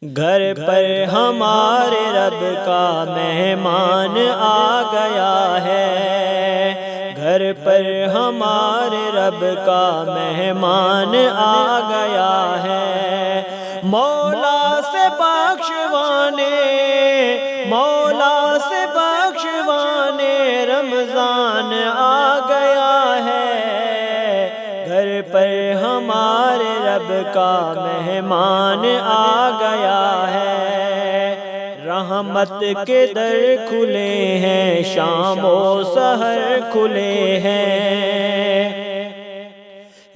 گھر پر ہمارے رب کا مہمان آ گیا ہے، گھر پر ہمارے رب کا مہمان آ گیا ہے۔ مولا سے بخشوانے، مولا سے بخشوانے رمضان آ گیا ہے، گھر پر ہمارے رب کا مہمان آ گیا ہے۔ رحمت کے در کھلے ہیں، شام و سحر کھلے ہیں،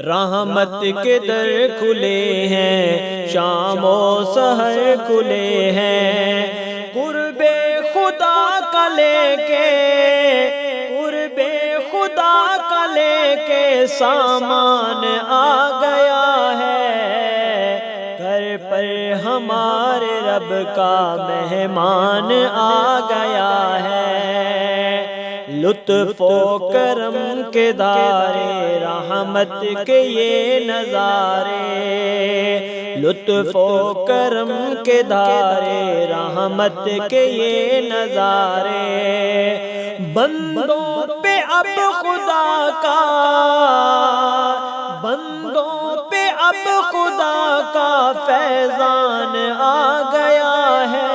رحمت کے در کھلے ہیں، شام و سحر کھلے ہیں۔ قرب خدا کا لے کے، قرب خدا کا لے کے سامان آ گیا ہے، گھر پر ہمارے رب کا مہمان آ گیا ہے۔ لطف و کرم کے دارے رحمت کے یہ نظارے، لطف و کرم کے دارے رحمت کے یہ نظارے، بندوں پہ اب خدا کا، بندوں پہ اب خدا کا فیضان آ گیا ہے،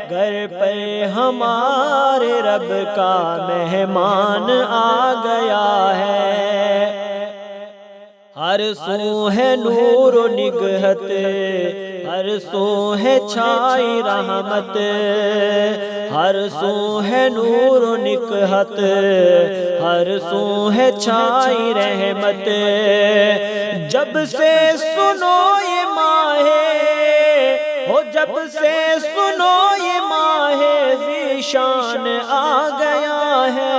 گھر پر ہمارے رب کا مہمان آ گیا ہے۔ ہر سو ہے نور و نگہت، ہر سو ہے چھائی رحمت، ہر سو ہے نور و نگہت، ہر سو ہے چھائی رحمت۔ جب سے سنو یہ ماہ، ہو جب سے سنو یہ ماہ ذیشان آ گیا ہے،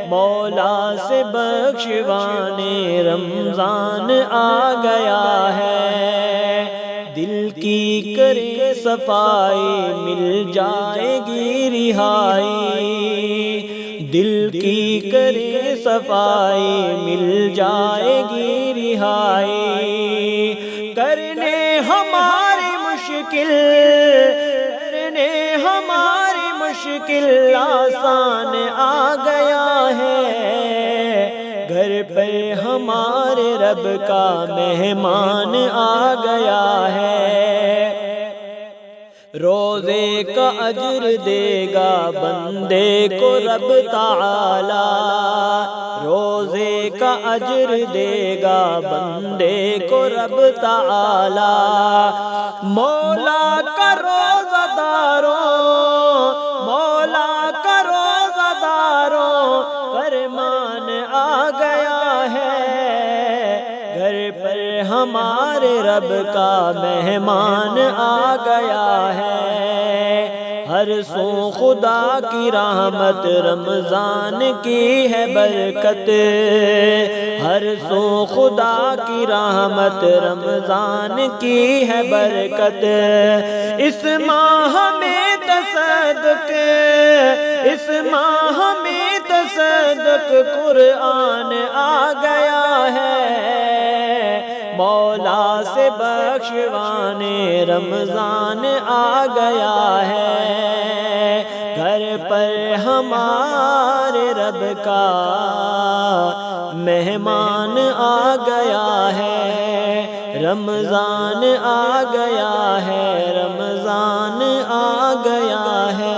مولا سے بخشوانے رمضان آ گیا ہے۔ دل کی کرے صفائی مل جائے گی رہائی، دل کی کرے صفائی مل جائے گی رہائی، کرنے ہماری مشکل، کرنے ہماری مشکل آسان آ گیا ہے، گھر پر ہمارے رب کا مہمان آ گیا ہے۔ روزے کا اجر دے گا بندے کو رب تعالی، روزے کا اجر دے گا بندے کو رب تعالی۔ مولا کا روزہ داروں، مولا کا روزہ داروں فرمان آ گیا ہے، گھر پر ہمارے رب کا مہمان آ گیا ہے۔ ہر سو خدا کی رحمت رمضان کی ہے برکت، ہر سو خدا کی رحمت رمضان کی ہے برکت۔ اس ماہ میں تصدق، اس ماہ میں تصدق قرآن آ گیا ہے، مولا سے بخشوانے رمضان آ گیا ہے، گھر پر ہمارے رب کا مہمان آ گیا ہے، رمضان آ گیا ہے، رمضان آ گیا ہے۔